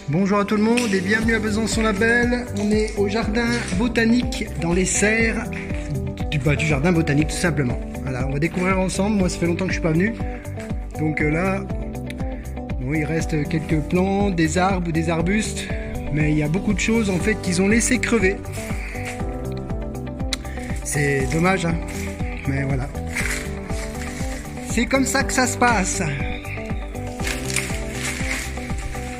Bonjour à tout le monde et bienvenue à Besançon-la-Belle. On est au jardin botanique dans les serres du jardin botanique tout simplement. Voilà, on va découvrir ensemble. Moi ça fait longtemps que je suis pas venu. Donc là, bon, il reste quelques plantes, des arbres ou des arbustes. Mais il y a beaucoup de choses en fait qu'ils ont laissé crever. C'est dommage, hein, mais voilà. C'est comme ça que ça se passe.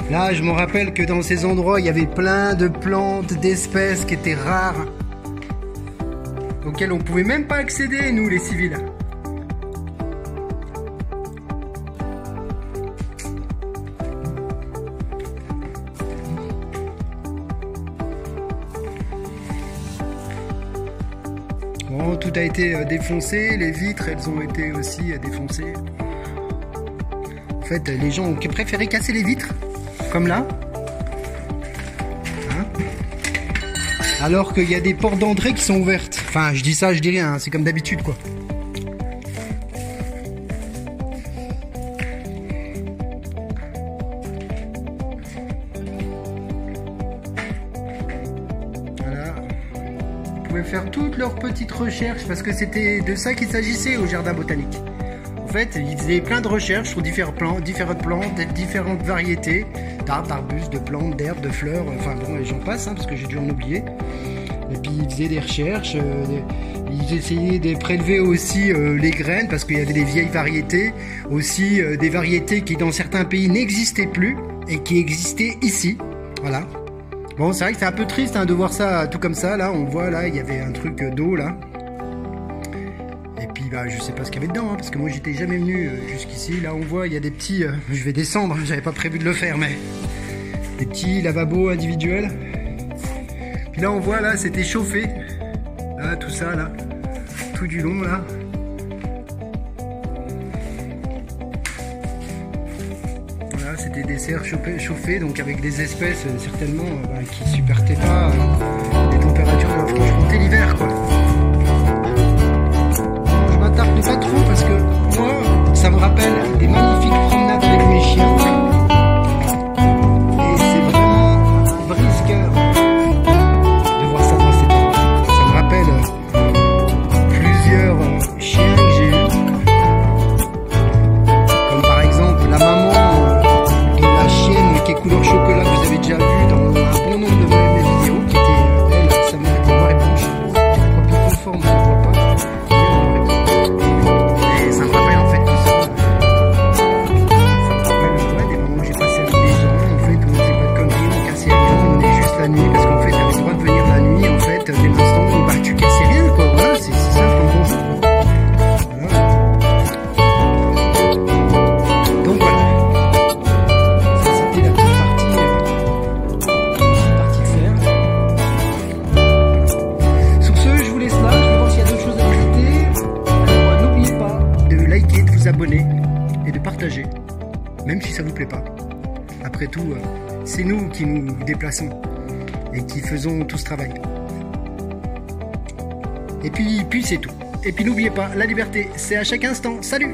Là, je me rappelle que dans ces endroits, il y avait plein de plantes, d'espèces qui étaient rares, auxquelles on pouvait même pas accéder, nous, les civils. Bon, tout a été défoncé, les vitres, elles ont été aussi défoncées. En fait, les gens ont préféré casser les vitres. Comme là, hein, alors qu'il y a des portes d'entrée qui sont ouvertes. Enfin, je dis ça, je dis rien, hein, c'est comme d'habitude quoi. Voilà. Ils pouvaient faire toutes leurs petites recherches parce que c'était de ça qu'il s'agissait au jardin botanique. En fait, ils faisaient plein de recherches sur différentes plantes, différentes variétés d'arbres, d'arbustes, de plantes, d'herbes, de fleurs, enfin bon, et j'en passe, hein, parce que j'ai dû en oublier. Et puis ils faisaient des recherches, ils essayaient de prélever aussi les graines, parce qu'il y avait des vieilles variétés, aussi des variétés qui dans certains pays n'existaient plus, et qui existaient ici, voilà. Bon, c'est vrai que c'est un peu triste hein, de voir ça tout comme ça, là, on voit, là, il y avait un truc d'eau, là. Et puis bah, je sais pas ce qu'il y avait dedans, hein, parce que moi j'étais jamais venu jusqu'ici. Là on voit il y a des petits, je vais descendre, j'avais pas prévu de le faire, mais des petits lavabos individuels. Puis là on voit là c'était chauffé, là tout ça là, tout du long là. Voilà c'était des serres chauffées, donc avec des espèces certainement qui supportaient pas des températures de la Franche-Comté l'hiver quoi. Pas trop parce que moi ça me rappelle des magnifiques promenades avec mes chiens et c'est vraiment un brise-cœur de voir ça dans cette endroit. Ça me rappelle plusieurs chiens que j'ai eus, comme par exemple la maman de la chienne qui est couleur chocolat que vous avez déjà vu dans un bon nombre de mes vidéos, qui était elle, sa mère était noire et blanche, je crois plus conforme, je ne vois pas. Parce qu'en fait, tu avais le droit de venir la nuit, en fait, dès l'instant où bah, tu cassais rien, quoi. Voilà, c'est simple comme bonjour, quoi. Voilà. Donc voilà. Ça, c'était la petite partie de faire. Sur ce, je vous laisse là. Je vais voir s'il y a d'autres choses à ajouter. Alors, n'oubliez pas de liker, de vous abonner et de partager, même si ça vous plaît pas. Après tout, c'est nous qui nous déplaçons et qui faisons tout ce travail. Et puis c'est tout. Et puis n'oubliez pas, la liberté, c'est à chaque instant. Salut!